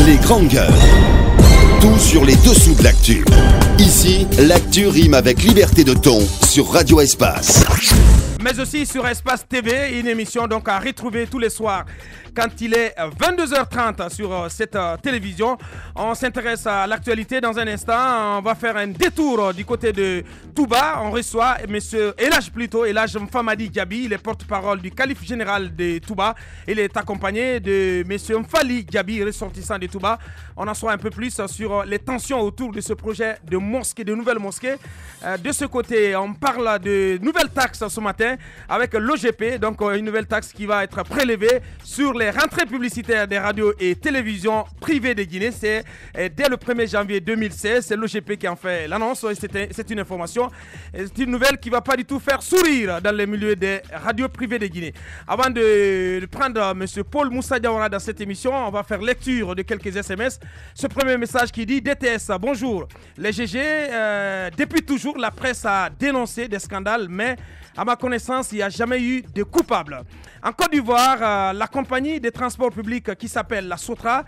Les grandes gueules. Tout sur les dessous de l'actu. Ici, l'actu rime avec liberté de ton sur Radio Espace. Mais aussi sur Espace TV, une émission donc à retrouver tous les soirs quand il est 22h30 sur cette télévision. On s'intéresse à l'actualité dans un instant. On va faire un détour du côté de Touba. On reçoit M. Elhadj Mfamadi Diaby, il est porte-parole du calife général de Touba. Il est accompagné de M. Mfali Diaby, ressortissant de Touba. On en saura un peu plus sur les tensions autour de ce projet de mosquée, de nouvelles mosquées. De ce côté, on parle de nouvelles taxes ce matin avec l'OGP, donc une nouvelle taxe qui va être prélevée sur les rentrées publicitaires des radios et télévisions privées de Guinée. C'est dès le 1er janvier 2016, c'est l'OGP qui en fait l'annonce. C'est une information, c'est une nouvelle qui ne va pas du tout faire sourire dans les milieux des radios privées de Guinée. Avant de prendre M. Paul Moussa Diawara dans cette émission, on va faire lecture de quelques SMS. Ce premier message qui dit: DTS, bonjour. Les GG, depuis toujours, la presse a dénoncé des scandales, mais à ma connaissance, il n'y a jamais eu de coupable. En Côte d'Ivoire, la compagnie des transports publics qui s'appelle la Sotra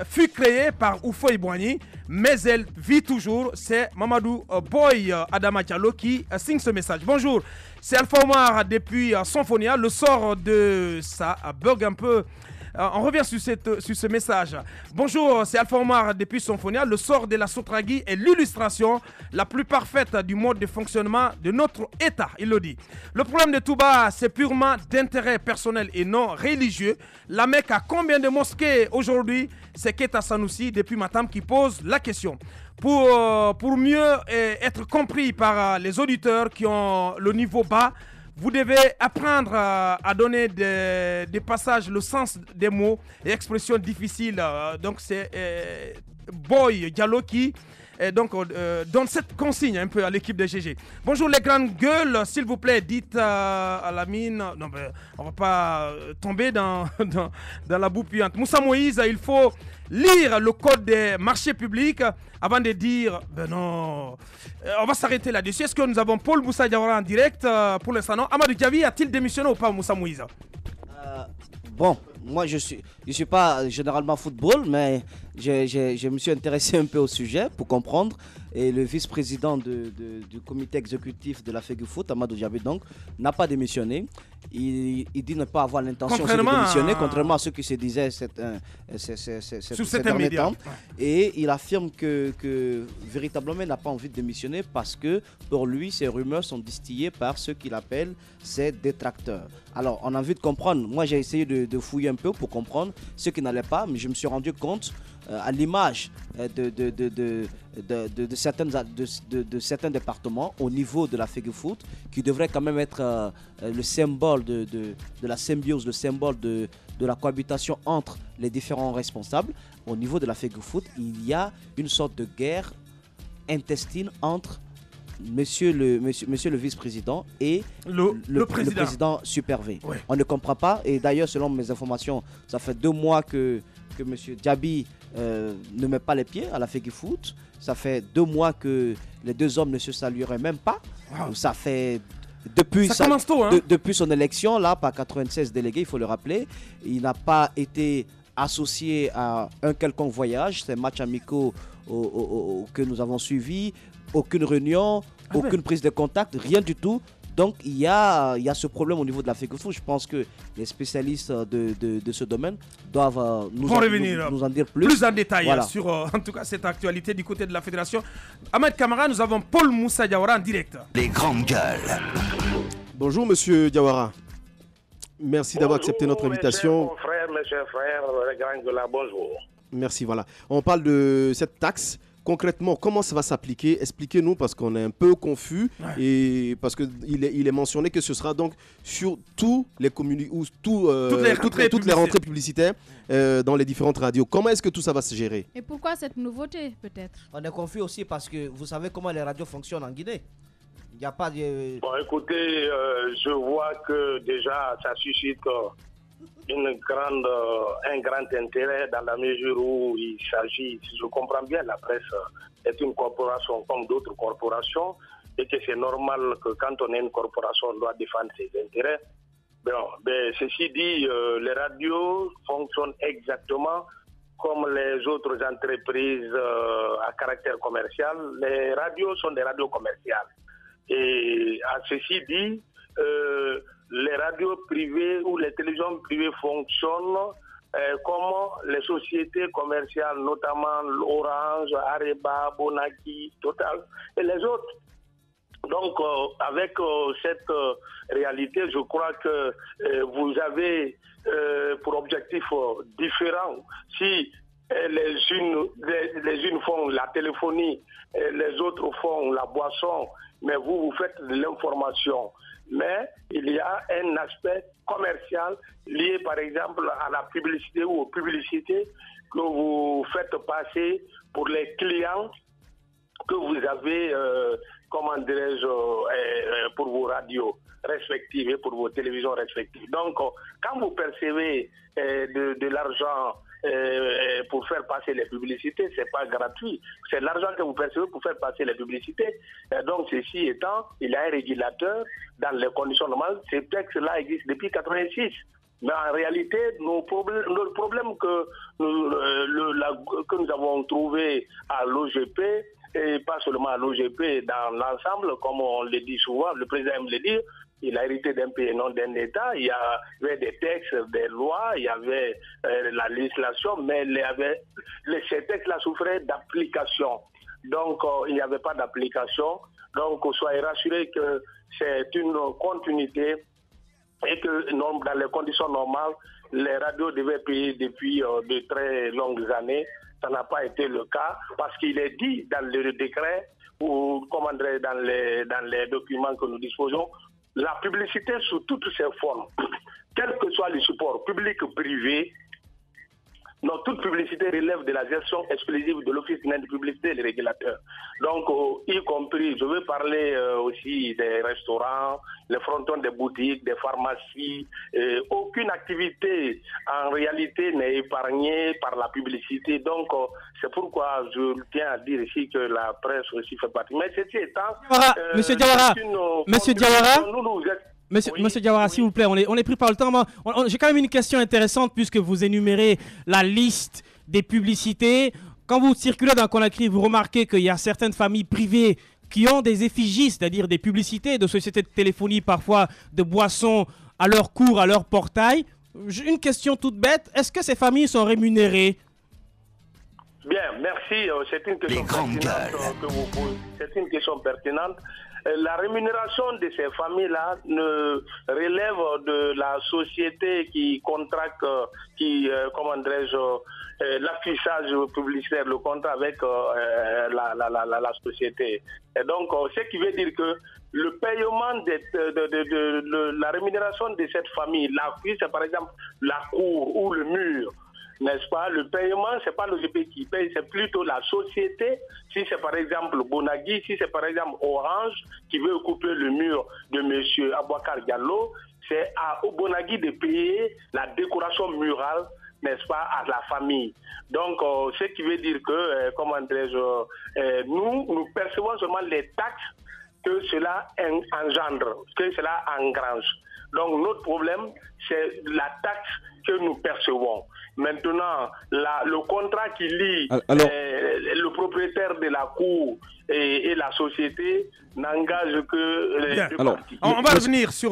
fut créée par Houphouët Boigny, mais elle vit toujours. C'est Mamadou Boy Adama Diallo qui signe ce message. Bonjour, c'est Alpha Omar depuis Symphonia. Le sort de ça bug un peu. On revient sur ce message. Bonjour, c'est Alpha Omar depuis Symphonia. Le sort de la Sotragui est l'illustration la plus parfaite du mode de fonctionnement de notre État, il le dit. Le problème de Touba, c'est purement d'intérêt personnel et non religieux. La Mecque a combien de mosquées aujourd'hui? C'est Keita Sanoussi depuis Matam qui pose la question. Pour mieux être compris par les auditeurs qui ont le niveau bas, vous devez apprendre à donner des passages, le sens des mots et expressions difficiles. Donc c'est Boy Diallo qui donne cette consigne un peu à l'équipe de GG. Bonjour les grandes gueules, s'il vous plaît, dites à la mine. Non, mais on va pas tomber dans la boue puante. Moussa Moïse, il faut lire le code des marchés publics avant de dire ben non. On va s'arrêter là-dessus. Est-ce que nous avons Paul Moussa Diawara en direct pour l'instant? Non. Amadou Diaby a-t-il démissionné ou pas, Moussa Moïse? Bon, moi je suis pas généralement football, mais je me suis intéressé un peu au sujet pour comprendre. Et le vice-président du comité exécutif de la FEGUFOOT, Amadou Diaby, donc, n'a pas démissionné. Il dit ne pas avoir l'intention de démissionner, contrairement à ce qui se disait ces derniers temps. Et il affirme que véritablement il n'a pas envie de démissionner parce que pour lui, ces rumeurs sont distillées par ceux qu'il appelle ses détracteurs. Alors, on a envie de comprendre. Moi, j'ai essayé de fouiller un peu pour comprendre ce qui n'allait pas, mais je me suis rendu compte à l'image de certains départements au niveau de la FEGUFOOT qui devrait quand même être le symbole de la symbiose, le symbole de la cohabitation entre les différents responsables. Au niveau de la FEGUFOOT, il y a une sorte de guerre intestine entre Monsieur le vice-président et le président Super V. Ouais. On ne comprend pas, et d'ailleurs selon mes informations, ça fait 2 mois que M. Diaby ne met pas les pieds à la FEGUFOOT. Ça fait 2 mois que les 2 hommes ne se salueraient même pas. Wow. Ça fait depuis son élection là par 96 délégués, il faut le rappeler, il n'a pas été associé à un quelconque voyage, ces matchs amicaux que nous avons suivis, aucune réunion, aucune prise de contact, rien du tout. Donc il y a ce problème au niveau de la FEGUFOOT. Je pense que les spécialistes de ce domaine doivent nous en dire plus en détail sur en tout cas cette actualité du côté de la fédération. Ahmed Kamara, nous avons Paul Moussa Diawara en direct. Les grandes gueules. Bonjour monsieur Diawara. Merci d'avoir accepté notre invitation. Mes chers frères, les grandes gueules, bonjour. Merci, voilà. On parle de cette taxe. Concrètement, comment ça va s'appliquer? Expliquez-nous parce qu'on est un peu confus et parce qu'il est mentionné que ce sera donc sur tous les communes ou toutes les rentrées publicitaires dans les différentes radios. Comment est-ce que tout ça va se gérer? Et pourquoi cette nouveauté peut-être? On est confus aussi parce que vous savez comment les radios fonctionnent en Guinée. Il n'y a pas de... Bon, écoutez, je vois que déjà ça suscite un grand intérêt dans la mesure où il s'agit, si je comprends bien, la presse est une corporation comme d'autres corporations et que c'est normal que quand on est une corporation, on doit défendre ses intérêts. Bon, ceci dit, les radios fonctionnent exactement comme les autres entreprises à caractère commercial. Les radios sont des radios commerciales. Et à ceci dit, les radios privées ou les télévisions privées fonctionnent comme les sociétés commerciales, notamment Orange, Areba, Bonaki, Total et les autres. Donc, avec cette réalité, je crois que vous avez pour objectif différent. Si les unes font la téléphonie, les autres font la boisson, mais vous faites de l'information. Mais il y a un aspect commercial lié, par exemple, à la publicité ou aux publicités que vous faites passer pour les clients que vous avez, comment dirais-je, pour vos radios respectives et pour vos télévisions respectives. Donc, quand vous percevez de l'argent pour faire passer les publicités, c'est pas gratuit. C'est l'argent que vous percevez pour faire passer les publicités. Et donc, ceci étant, il y a un régulateur dans les conditions normales. Ces textes-là existent depuis 1986. Mais en réalité, le problème que nous avons trouvé à l'OGP, et pas seulement à l'OGP, dans l'ensemble, comme on le dit souvent, le président aime le dire, il a hérité d'un pays et non d'un État. Il y avait des textes, des lois, il y avait la législation, mais ces textes-là souffraient d'application. Donc, il n'y avait pas d'application. Donc, soyez rassurés que c'est une continuité et que dans les conditions normales, les radios devaient payer depuis de très longues années. Ça n'a pas été le cas parce qu'il est dit dans le décret ou dans les documents que nous disposons, la publicité sous toutes ses formes, quel que soit le support public ou privé, donc toute publicité relève de la gestion exclusive de l'Office national de publicité et les régulateurs. Donc, y compris, je veux parler aussi des restaurants, les frontons des boutiques, des pharmacies. Aucune activité, en réalité, n'est épargnée par la publicité. Donc, c'est pourquoi je tiens à dire ici que la presse aussi fait partie. Mais ceci étant... Monsieur Diawara, Monsieur Diawara, s'il vous plaît, on est pris par le temps. J'ai quand même une question intéressante puisque vous énumérez la liste des publicités. Quand vous circulez dans Conakry, vous remarquez qu'il y a certaines familles privées qui ont des effigies, c'est-à-dire des publicités de sociétés de téléphonie, parfois de boissons à leur cour, à leur portail. Une question toute bête, est-ce que ces familles sont rémunérées? Bien, merci. C'est une question pertinente que vous posez. C'est une question pertinente. La rémunération de ces familles-là ne relève de la société qui contracte, comment dirais-je, l'affichage publicitaire, le contrat avec la société. Et donc, ce qui veut dire que le paiement de la rémunération de cette famille, l'appui, c'est par exemple la cour ou le mur, n'est-ce pas? Le paiement, ce n'est pas l'OGP qui paye, c'est plutôt la société. Si c'est par exemple Bonagui, si c'est par exemple Orange qui veut couper le mur de M. Abouakar Diallo, c'est à Bonagui de payer la décoration murale, n'est-ce pas, à la famille. Donc, ce qui veut dire que, comment dirais-je, nous percevons seulement les taxes que cela engendre, que cela engrange. Donc, notre problème, c'est la taxe que nous percevons. Maintenant, le contrat qui lie le propriétaire de la cour et la société n'engage que les deux parties. On va revenir sur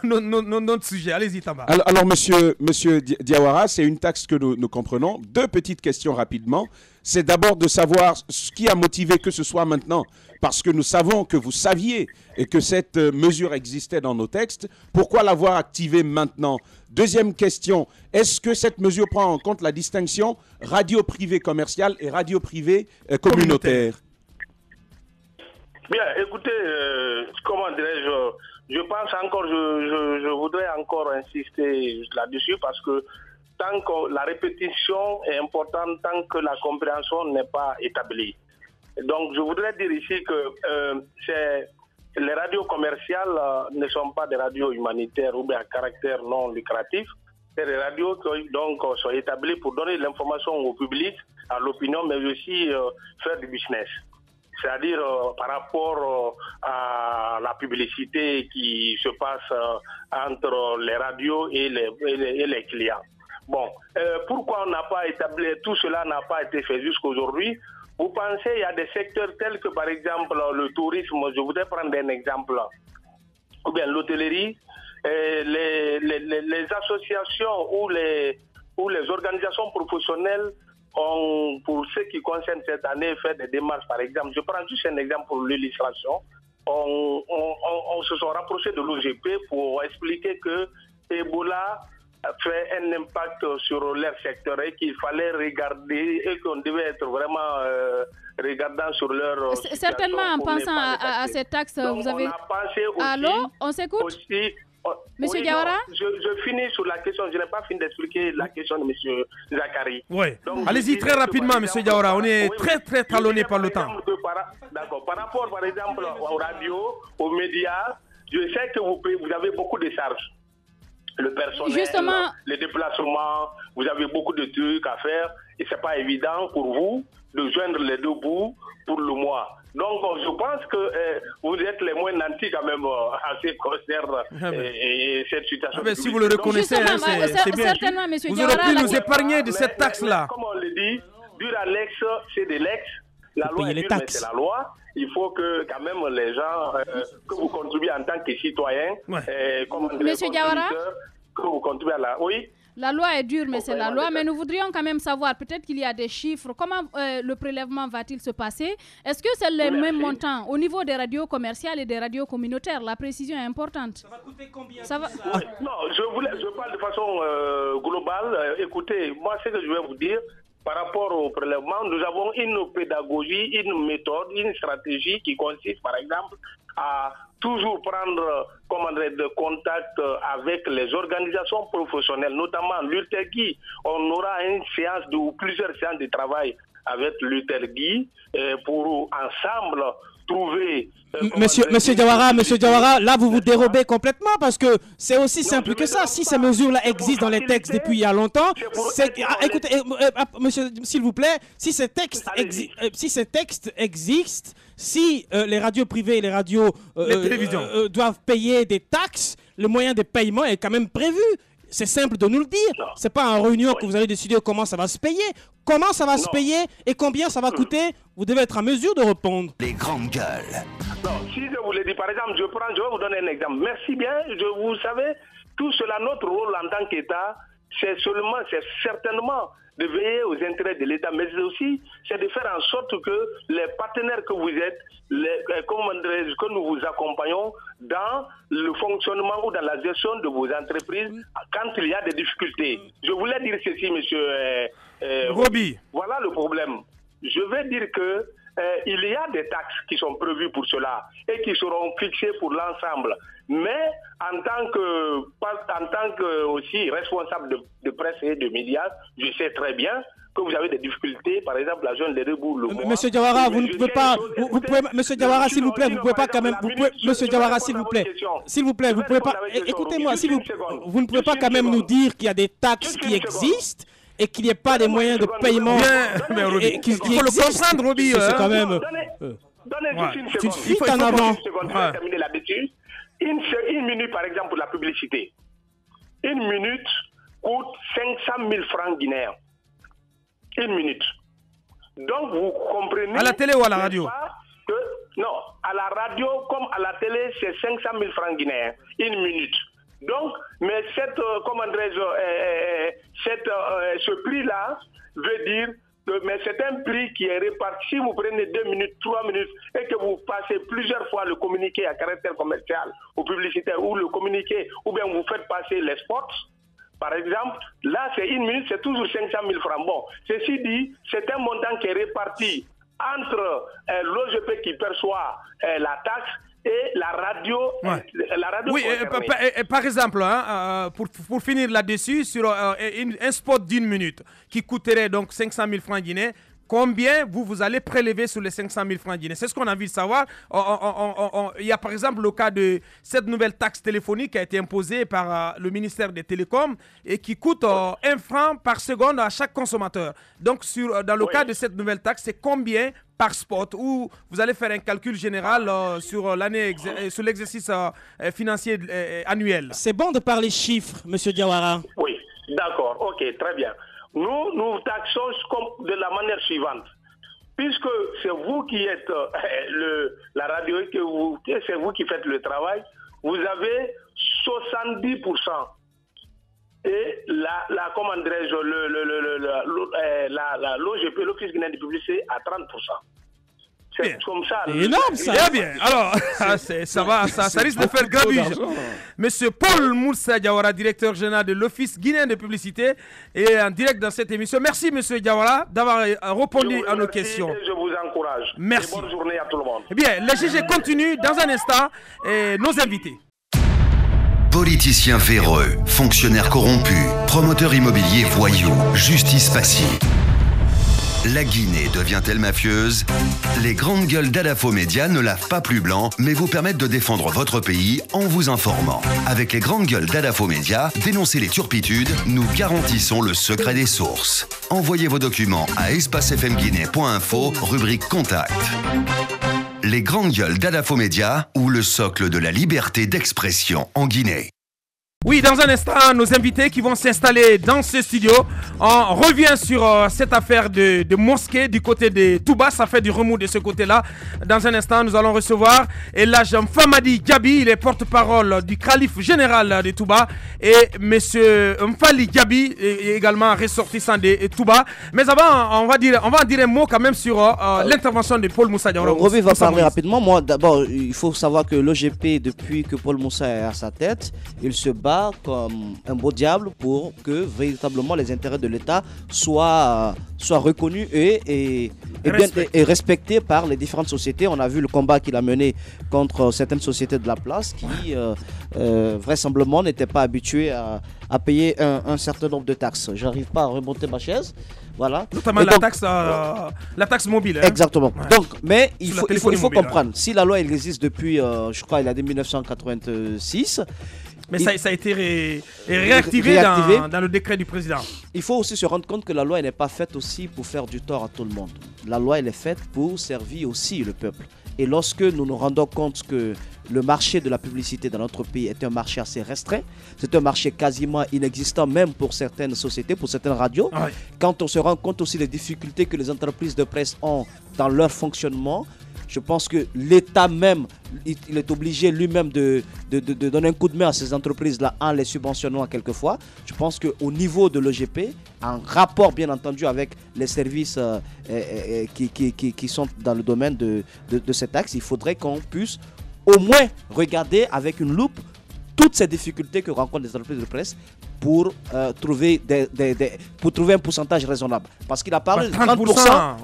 notre sujet. Allez-y, Tamba. Alors, monsieur Diawara, c'est une taxe que nous comprenons. Deux petites questions rapidement. C'est d'abord de savoir ce qui a motivé que ce soit maintenant, parce que nous savons que vous saviez et que cette mesure existait dans nos textes. Pourquoi l'avoir activée maintenant? Deuxième question, est-ce que cette mesure prend en compte la distinction radio privée commerciale et radio privée communautaire? Bien, écoutez, comment dirais-je, je pense encore, je voudrais encore insister là-dessus parce que tant que la répétition est importante, tant que la compréhension n'est pas établie. Donc, je voudrais dire ici que les radios commerciales ne sont pas des radios humanitaires ou à caractère non lucratif. C'est des radios qui donc, sont établies pour donner l'information au public, à l'opinion, mais aussi faire du business. c'est-à-dire par rapport à la publicité qui se passe entre les radios et les clients. Bon, pourquoi on n'a pas établi, tout cela n'a pas été fait jusqu'aujourd'hui? Vous pensez, il y a des secteurs tels que par exemple le tourisme, je voudrais prendre un exemple, ou bien l'hôtellerie, les associations ou les organisations professionnelles ont, pour ce qui concerne cette année, fait des démarches. Par exemple, je prends juste un exemple pour l'illustration. On se sont rapprochés de l'OGP pour expliquer que Ebola fait un impact sur leur secteur et qu'il fallait regarder et qu'on devait être vraiment regardant sur leur certainement en pensant à cette taxe. Donc, vous avez... on a pensé aussi... Allô, on s'écoute aussi, Monsieur oui, Diawara, je finis sur la question, je n'ai pas fini d'expliquer la question de Monsieur Zakari. Oui, allez-y très rapidement, Monsieur Diawara, on est très talonné par le temps. D'accord, par rapport par exemple aux radios, aux médias, je sais que vous avez beaucoup de charges. Le personnel, justement, les déplacements, vous avez beaucoup de trucs à faire et c'est pas évident pour vous de joindre les deux bouts pour le mois. Donc je pense que vous êtes les moins nantis quand même en ce qui concerne cette situation. Mais si vous le reconnaissez, c'est bien. Certainement, monsieur vous aurez pu nous épargner de cette taxe-là. Comme on le dit, dur à l'ex, c'est de l'ex. La loi est dure, mais c'est la loi. Il faut que quand même les gens, que vous contribuez en tant que citoyen, monsieur Diawara, que vous contribuez à la... Oui. La loi est dure, mais c'est la loi. Mais nous voudrions quand même savoir, peut-être qu'il y a des chiffres. Comment le prélèvement va-t-il se passer? Est-ce que c'est le même montant au niveau des radios commerciales et des radios communautaires? La précision est importante. Ça va coûter combien? Non, je parle de façon globale. Écoutez, moi, ce que je vais vous dire, par rapport au prélèvement, nous avons une pédagogie, une méthode, une stratégie qui consiste, par exemple, à toujours prendre de contact avec les organisations professionnelles, notamment l'UTEGI. On aura une séance ou plusieurs séances de travail avec l'UTEGI pour ensemble trouver... Monsieur Diawara, là vous vous dérobez complètement parce que c'est aussi simple que ça. Si ces mesures-là existent dans les textes depuis il y a longtemps, écoutez, monsieur, s'il vous plaît, si ces textes existent, si les radios privées et les radios doivent payer des taxes, le moyen de paiement est quand même prévu. C'est simple de nous le dire. C'est pas en réunion que vous allez décider comment ça va se payer. Comment ça va se payer et combien ça va coûter, vous devez être en mesure de répondre. Les grandes gueules. Non, si je vous l'ai dit, par exemple, je vais vous donner un exemple. Merci bien, vous savez, tout cela, notre rôle en tant qu'État, c'est certainement de veiller aux intérêts de l'État, mais aussi, c'est de faire en sorte que les partenaires que vous êtes, que nous vous accompagnons dans le fonctionnement ou dans la gestion de vos entreprises quand il y a des difficultés. Je voulais dire ceci, monsieur Roby. Voilà le problème. Je vais dire que il y a des taxes qui sont prévues pour cela et qui seront fixées pour l'ensemble. Mais en tant que aussi responsable de presse et de médias, je sais très bien que vous avez des difficultés, par exemple, la jeune des Rebours. Monsieur Diawara, vous ne pouvez pas. Monsieur Diawara, s'il vous plaît, vous ne pouvez pas quand même. Monsieur Diawara, s'il vous plaît, vous pouvez pas. Écoutez-moi, vous ne pouvez pas quand même nous dire qu'il y a des taxes qui existent et qu'il n'y ait pas des moyens de paiement. Il faut le comprendre, Roby. C'est quand même. Donnez juste une seconde. Tu te fies en avant. Je vais terminer là-dessus. Une minute, par exemple, pour la publicité. Une minute coûte 500 000 francs guinéens. Une minute. Donc, vous comprenez... À la télé ou à la radio? Non, à la radio comme à la télé, c'est 500 000 francs guinéens. Une minute. Donc, mais ce prix-là veut dire que mais c'est un prix qui est réparti. Si vous prenez 2 minutes, 3 minutes et que vous passez plusieurs fois le communiqué à caractère commercial ou publicitaire ou le communiqué, ou bien vous faites passer les spots, par exemple, là c'est une minute, c'est toujours 500 000 francs. Bon, ceci dit, c'est un montant qui est réparti entre l'OGP qui perçoit la taxe et la radio. Oui, par exemple, pour finir là-dessus, sur un spot d'1 minute qui coûterait donc 500 000 francs guinéens, combien vous allez prélever sur les 500 000 francs guinéens? C'est ce qu'on a envie de savoir. Il y a par exemple le cas de cette nouvelle taxe téléphonique qui a été imposée par le ministère des Télécoms et qui coûte 1 franc par seconde à chaque consommateur. Donc, dans le cas de cette nouvelle taxe, c'est combien par spot ou vous allez faire un calcul général sur l'année, sur l'exercice financier annuel? C'est bon de parler chiffres, Monsieur Diawara. Oui, d'accord, ok, très bien. Nous taxons comme de la manière suivante. Puisque c'est vous qui êtes la radio, c'est vous qui faites le travail, vous avez 70%. Et comment dirais-je, l'OGP, l'Office guinéen de publicité, à 30%. C'est comme ça. C'est énorme, ça. Très bien. Alors, ça risque de faire grabuge. Monsieur Paul Moussa Diawara, directeur général de l'Office guinéen de publicité, est en direct dans cette émission. Merci, monsieur Diawara, d'avoir répondu à nos questions. Je vous encourage. Merci. Et bonne journée à tout le monde. Eh bien, le GG continue dans un instant. Et nos invités. Politiciens véreux, fonctionnaires corrompus, promoteurs immobiliers voyous, justice passive. La Guinée devient-elle mafieuse? Les grandes gueules d'Adafo Média ne lavent pas plus blanc, mais vous permettent de défendre votre pays en vous informant. Avec les grandes gueules d'Adafo Média, dénoncez les turpitudes, nous garantissons le secret des sources. Envoyez vos documents à espacefmguinée.info, rubrique Contact. Les grandes gueules d'Adafo Média ou le socle de la liberté d'expression en Guinée. Oui, dans un instant, nos invités qui vont s'installer dans ce studio. On revient sur cette affaire de mosquée du côté de Touba. Ça fait du remous de ce côté-là. Dans un instant, nous allons recevoir Elhaj Mfamadi Diaby. Il est porte-parole du calife général de Touba. Et M. Mfali Diaby est également ressortissant de Touba. Mais avant, on va en dire un mot quand même sur l'intervention de Paul Moussa Diawara. Roby va parler rapidement. Moi, d'abord, il faut savoir que l'OGP, depuis que Paul Moussa est à sa tête, il se bat comme un beau diable pour que véritablement les intérêts de l'État soient reconnus et respectés par les différentes sociétés. On a vu le combat qu'il a mené contre certaines sociétés de la place qui vraisemblablement n'étaient pas habituées à payer un certain nombre de taxes. Je n'arrive pas à remonter ma chaise. Voilà. Notamment la taxe mobile. Hein. Exactement. Ouais. Donc, mais il faut comprendre. Hein. Si la loi elle existe depuis, je crois, il a dit 1986. Mais ça a été réactivé dans le décret du président. Il faut aussi se rendre compte que la loi n'est pas faite aussi pour faire du tort à tout le monde. La loi elle est faite pour servir aussi le peuple. Et lorsque nous nous rendons compte que le marché de la publicité dans notre pays est un marché assez restreint, c'est un marché quasiment inexistant même pour certaines sociétés, pour certaines radios, ouais. Quand on se rend compte aussi des difficultés que les entreprises de presse ont dans leur fonctionnement, je pense que l'État même, il est obligé lui-même de donner un coup de main à ces entreprises-là en les subventionnant quelquefois. Je pense qu'au niveau de l'OGP, en rapport bien entendu avec les services qui sont dans le domaine de cet axe, il faudrait qu'on puisse au moins regarder avec une loupe toutes ces difficultés que rencontrent les entreprises de presse pour trouver un pourcentage raisonnable. Parce qu'il a parlé de 30%.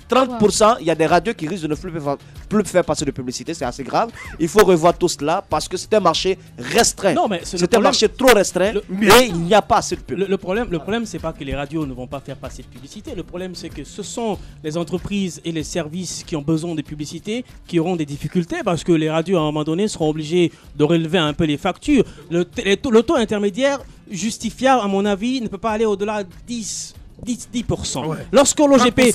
30%, il y a des radios qui risquent de ne plus faire passer de publicité, c'est assez grave. Il faut revoir tout cela parce que c'est un marché restreint. Non, mais c'est un marché trop restreint et il n'y a pas assez de pub. Le problème, c'est pas que les radios ne vont pas faire passer de publicité. Le problème, c'est que ce sont les entreprises et les services qui ont besoin de publicité qui auront des difficultés parce que les radios, à un moment donné, seront obligées de relever un peu les factures. Le taux intermédiaire justifiable, à mon avis, ne peut pas aller au-delà de 10%. Ouais. Lorsque l'OGP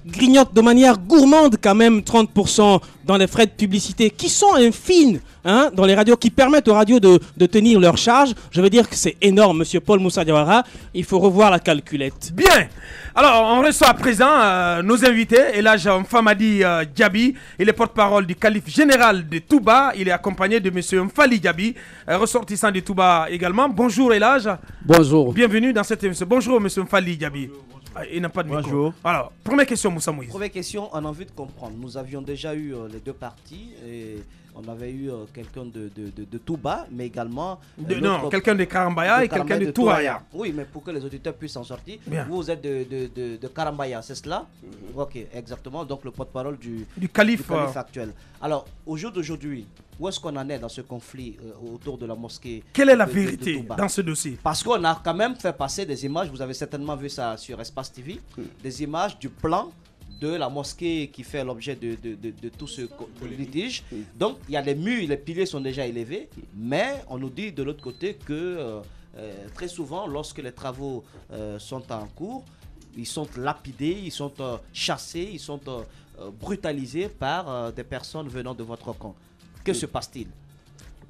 grignote de manière gourmande quand même 30% dans les frais de publicité qui sont infimes dans les radios, qui permettent aux radios de tenir leur charge, je veux dire que c'est énorme, monsieur Paul Moussa Diawara. Il faut revoir la calculette. Bien. Alors, on reçoit à présent nos invités. Elhaj Mfamadi Diaby, il est porte-parole du calife général de Touba. Il est accompagné de monsieur Mfali Diaby, ressortissant de Touba également. Bonjour Elhaj. Bonjour. Bienvenue dans cette émission. Bonjour monsieur Mfali Diaby. Il n'a pas de micro. Bonjour. Alors, première question, Moussa Moïse. Première question, on a envie de comprendre. Nous avions déjà eu les deux parties et on avait eu quelqu'un de Touba, mais également... quelqu'un de Karambaya et quelqu'un de Touraya. Oui, mais pour que les auditeurs puissent en sortir. Bien. Vous êtes de Karambaya, c'est cela? Ok, exactement. Donc le porte-parole du calife actuel. Alors, au jour d'aujourd'hui, où est-ce qu'on en est dans ce conflit autour de la mosquée? Quelle est la vérité dans ce dossier? Parce qu'on a quand même fait passer des images, vous avez certainement vu ça sur Espace TV, des images du plan de la mosquée qui fait l'objet de tout ce litige. Donc, il y a les murs, les piliers sont déjà élevés, mais on nous dit de l'autre côté que très souvent, lorsque les travaux sont en cours, ils sont lapidés, ils sont chassés, ils sont brutalisés par des personnes venant de votre camp. Que se passe-t-il?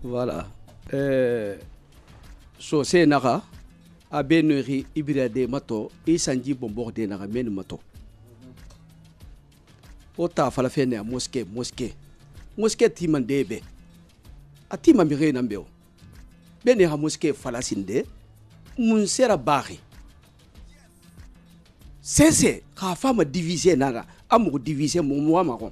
Voilà. So c'est nara abeneri ibirade mato isanji bombo de nara men mato. Ota fala fene mosquée timandebe. Atima mire nambeo. Bene ha mosquée fala sinde mun sera bari. C'est ka fama diviser nara amu diviser mo maron.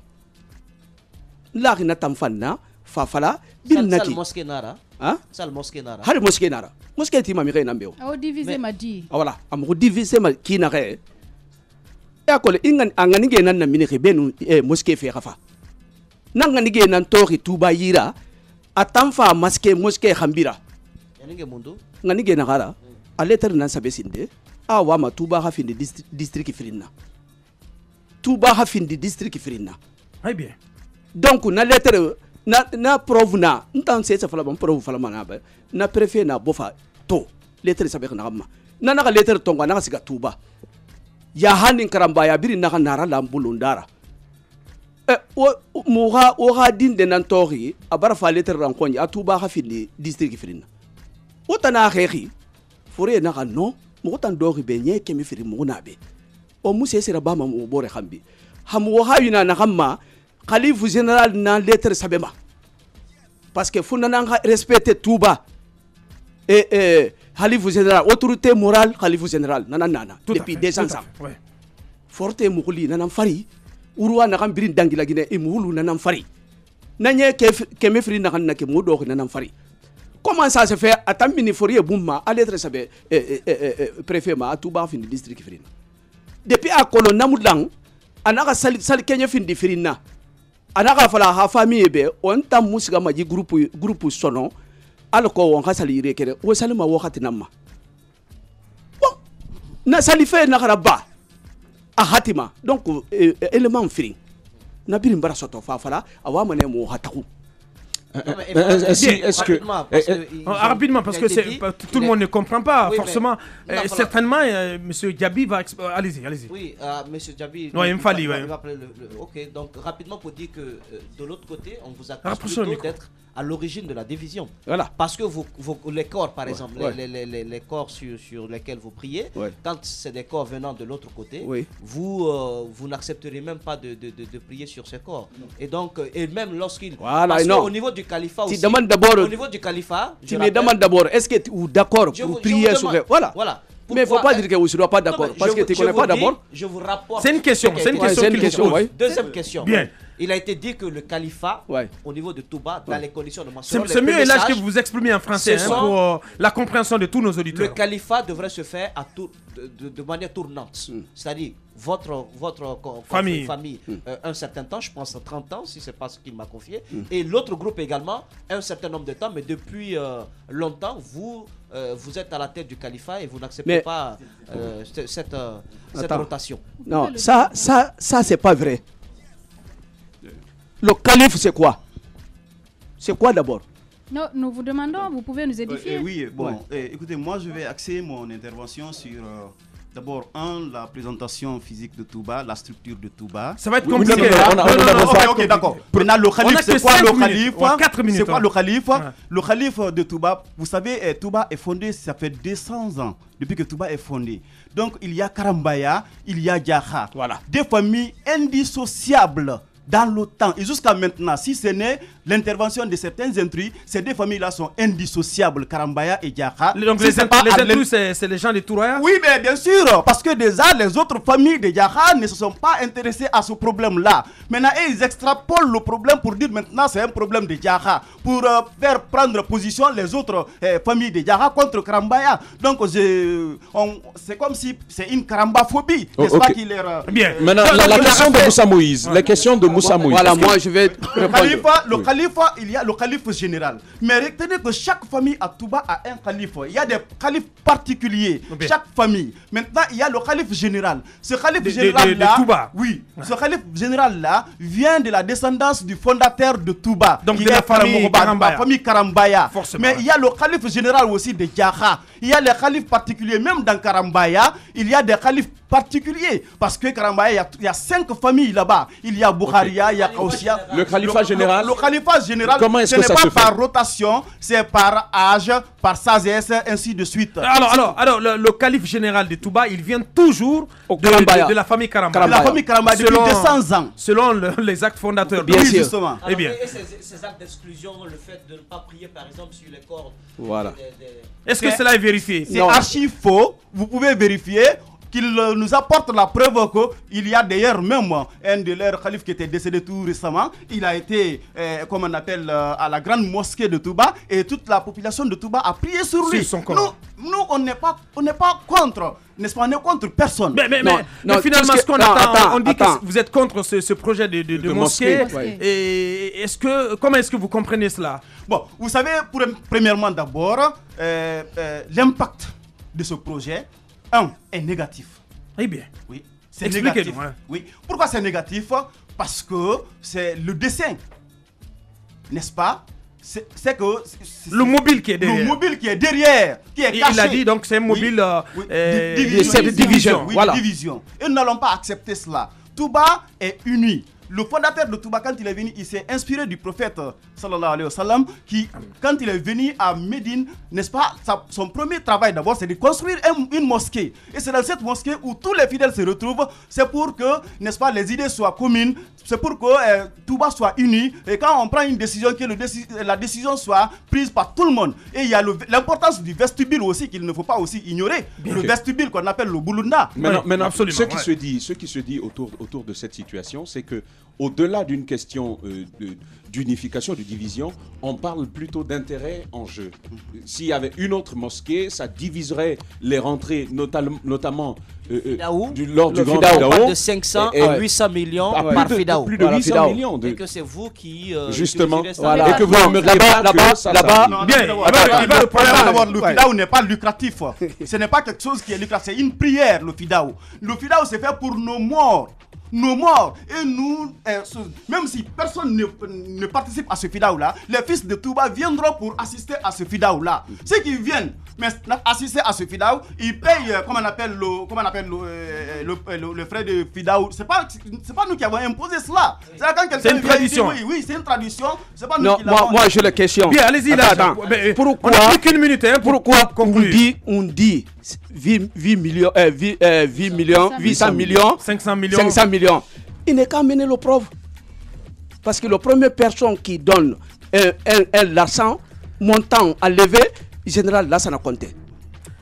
La rina tamfanna fa fala bil naki. Mosquée nara. Hein? Sal mosquée nara. Har mosquée nara. Mosquée ti mamire nambeo. O diviser ma di. Voilà, amu diviser ma ki nara. Ya kole ingan angani ge nan na minike benu mosquée fe khafa. Nangani ge nan tori tuba yira atamfa mosquée khambira. Yanige mundu. Ngani ge nagara. A lettre nan sabe sinde. Awa ma tuba ha fin de district Firinna. Tuba ha fin de district Firinna. Très bien. Donc na lettre na preuve na ntan se sa fala ban preuve fala mana ba na préfet na bofa to lettre sabe na gamma na na lettre tonga na siga tuba ya hanin karamba ya biri na nara lambulundara o ha din de nan tori abara fa lettre ran konja atuba ha fin district Firinna o tana xexi fore na no mo tan dori be nye kemi firi mo na be o musse sera ba ma mo bore xambi ham wo ha yina na gamma Khalife général na lettre sabema parce que faut respecter Touba et Khalife général autorité morale Khalife général nana depuis 200 ans forte mukuli nana fari urwa na kambirin dangila gine e muhulu nana fari nanye ke mefri na kanna ke modo nana fari comment ça se fait atambini forie bumma à lettre sabe préfet ma Touba fin district frina depuis a kolon namudlang anaka sali kenya fin di frina anaka fala ha famille be on tam musiga maji groupe sono alko won hasali rekere wo salima wakati namma bon na salife na karaba a hatima donc élément free na birim bara soto fa fala awa mané mo hataku. Est-ce que rapidement parce que tout le monde ne comprend pas forcément certainement monsieur Diaby va allez-y. Oui, monsieur Diaby il me fallait OK, donc rapidement pour dire que de l'autre côté on vous accuse d'être à l'origine de la division. Voilà. Parce que les corps par exemple les corps sur lesquels vous priez quand c'est des corps venant de l'autre côté vous n'accepterez même pas de prier sur ces corps. Et donc et même lorsqu'il parce qu'au niveau du califat aussi, au niveau du califat, tu me demandes d'abord est-ce que tu es d'accord pour prier sur voilà. Mais il ne faut pas dire que vous ne serez pas d'accord parce que tu ne connais pas d'abord. Je vous rapporte. C'est une question. Deuxième question. Bien. Il a été dit que le califat, au niveau de Touba, dans les conditions de mention, c'est mieux là que vous vous exprimez en français pour la compréhension de tous nos auditeurs. Le califat devrait se faire de manière tournante. C'est-à-dire votre famille un certain temps, je pense 30 ans, si ce n'est pas ce qu'il m'a confié, et l'autre groupe également un certain nombre de temps, mais depuis longtemps, vous êtes à la tête du califat et vous n'acceptez pas cette rotation. Non, ça c'est pas vrai. Le calife, c'est quoi? C'est quoi d'abord? Non, nous vous demandons, vous pouvez nous édifier. Oui, bon, écoutez, moi je vais axer mon intervention sur d'abord la présentation physique de Touba, la structure de Touba. Ça va être compliqué. Ok, d'accord. Maintenant, le calife, c'est quoi le calife? C'est quoi le calife? Le calife de Touba, vous savez, Touba est fondé, ça fait 200 ans depuis que Touba est fondé. Donc, il y a Karambaya, il y a Diakha. Voilà. Des familles indissociables dans le temps. Et jusqu'à maintenant, si ce n'est l'intervention de certains intrus, ces deux familles-là sont indissociables, Karambaya et Diakha. Donc les intrus, c'est les gens de Touraya? Oui, mais bien sûr, parce que déjà, les autres familles de Diakha ne se sont pas intéressées à ce problème-là. Maintenant, ils extrapolent le problème pour dire maintenant c'est un problème de Diakha, pour faire prendre position les autres familles de Diakha contre Karambaya. Donc, c'est comme si c'est une Karambaphobie, n'est-ce pas, qui leur... Bien. Maintenant, la question de Moussa Moïse, la question de Moussa Moïse. Voilà, moi je vais le calife, il y a le calife général. Mais retenez que chaque famille à Touba a un calife. Il y a des califes particuliers. Chaque famille. Maintenant, il y a le calife général. Ce calife général-là, oui, ce calife général-là vient de la descendance du fondateur de Touba. Donc de la famille Karambaya. Mais il y a le calife général aussi de Diakha. Il y a les califes particuliers. Même dans Karambaya, il y a des califes particulier. Parce que Karambaya, il y a 5 familles là-bas. Il y a Bouharia, il y a Kaousia. Le califat général. Le califat général, comment est-ce que ça ce se n'est pas fait? par rotation, c'est par âge, par sagesse, ainsi de suite. Alors le calife général de Touba, il vient toujours de la famille Karambaya. De la famille Karambaya depuis 200 ans. Selon les actes fondateurs. Bien sûr. Justement. Alors, et ces actes d'exclusion, le fait de ne pas prier par exemple sur les corps. Voilà. Est-ce que cela est vérifié? C'est archi faux. Vous pouvez vérifier qu'il nous apporte la preuve qu'il y a d'ailleurs même un de leurs califes qui était décédé tout récemment. Il a été, comme on appelle, à la grande mosquée de Touba et toute la population de Touba a prié sur lui. Nous, on n'est pas contre, n'est-ce pas? On est contre personne. Mais finalement, ce qu'on attend, on dit que vous êtes contre ce projet de mosquée. Et comment est-ce que vous comprenez cela? Bon, vous savez, premièrement d'abord, l'impact de ce projet, est négatif. Eh bien. Oui, c'est négatif. Oui. Pourquoi c'est négatif? Parce que c'est le dessin, n'est-ce pas? C'est que le mobile qui est derrière. Le mobile qui est derrière, qui est caché. Il a dit donc c'est un mobile division. Voilà. Division. Et nous n'allons pas accepter cela. Touba est uni. Le fondateur de Touba, quand il est venu, il s'est inspiré du prophète sallallahu alayhi wa sallam, qui, quand il est venu à Médine, n'est-ce pas, son premier travail d'abord, c'est de construire une mosquée. Et c'est dans cette mosquée où tous les fidèles se retrouvent. C'est pour que, n'est-ce pas, les idées soient communes. C'est pour que Touba soit uni. Et quand on prend une décision, que la décision soit prise par tout le monde. Et il y a l'importance du vestibule aussi, qu'il ne faut pas aussi ignorer. Le vestibule qu'on appelle le Boulounda. Maintenant, absolument, ce qui se dit autour de cette situation, c'est que au-delà d'une question d'unification, de division, on parle plutôt d'intérêt en jeu. S'il y avait une autre mosquée, ça diviserait les rentrées, notamment lors du grand Fidaou. De 500 à 800 millions par Fidaou. Plus de 800 millions. Et que c'est vous qui... justement. Voilà. Et que vous aimeriez pas que ça... Bien. Le Fidaou n'est pas lucratif. Ce n'est pas quelque chose qui est lucratif. C'est une prière, le Fidaou. Le Fidaou, c'est fait pour nos morts. Et nous, même si personne ne participe à ce Fidaou-là, les fils de Touba viendront pour assister à ce Fidaou-là. Ceux qui viennent assister à ce Fidaou, ils payent, comment on appelle le frais de Fidaou. C'est pas nous qui avons imposé cela. C'est une tradition. Oui, c'est une tradition. C'est pas nous qui l'avons. Moi, j'ai la question. Bien, allez-y, là. Pourquoi, on n'a plus qu'une minute, pourquoi on dit 800 millions, 500 millions. Il n'est qu'à mener le preuve. Parce que la première personne qui donne l'argent montant à lever, en général, là, ça n'a compté.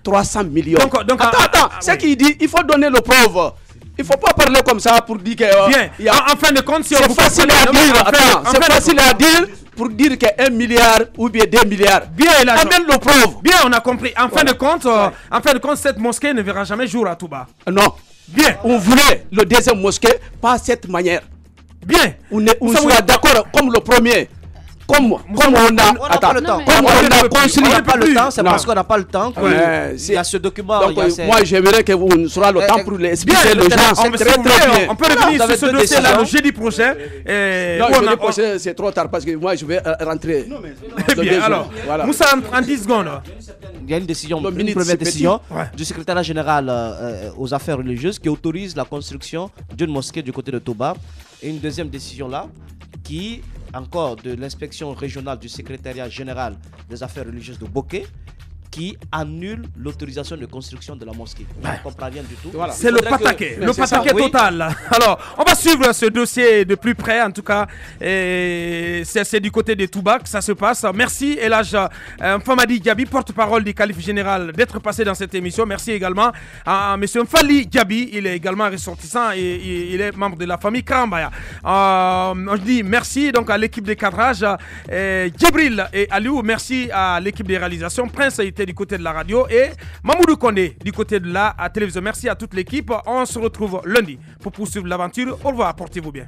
300 millions. Donc, attends, c'est qu'il dit, il faut donner le preuve. Il ne faut pas parler comme ça pour dire que... Bien, en fin de compte, si c'est facile à dire. C'est facile à dire pour dire que 1 milliard ou bien 2 milliards. Bien, amène le preuve. Bien, on a compris. En fin de compte, cette mosquée ne verra jamais jour à Touba. Non. Bien. On voulait le deuxième mosquée, pas cette manière. Bien. On soit d'accord comme le premier. Comme on n'a pas le temps. Comme on a construit. On n'a pas le temps, c'est parce qu'on n'a pas le temps. Il y a ce document. Donc, moi, j'aimerais que vous soyez le temps pour expliquer les gens. On peut revenir sur ce dossier-là le jeudi prochain. Non, le jeudi prochain, c'est trop tard parce que moi, je vais rentrer. Bien, alors, Moussa, en 10 secondes. Il y a une décision, une première décision du secrétariat général aux affaires religieuses qui autorise la construction d'une mosquée du côté de Touba. Et une deuxième décision là qui, encore de l'inspection régionale du secrétariat général des affaires religieuses de Bokeh, qui annule l'autorisation de construction de la mosquée. Je ne comprends rien du tout. Voilà. C'est le pataquet, total. Alors, on va suivre ce dossier de plus près, en tout cas. C'est du côté de Touba que ça se passe. Merci Elhaj Mfamadi Diaby, porte-parole du calife général, d'être passé dans cette émission. Merci également à M. Mfali Diaby, il est également ressortissant et il est membre de la famille Karambaya. On dit merci donc à l'équipe de cadrage, Djibril et Aliou, merci à l'équipe de réalisation. Prince a été du côté de la radio et Mamoudou Kondé du côté de la télévision. Merci à toute l'équipe. On se retrouve lundi pour poursuivre l'aventure. Au revoir, portez-vous bien.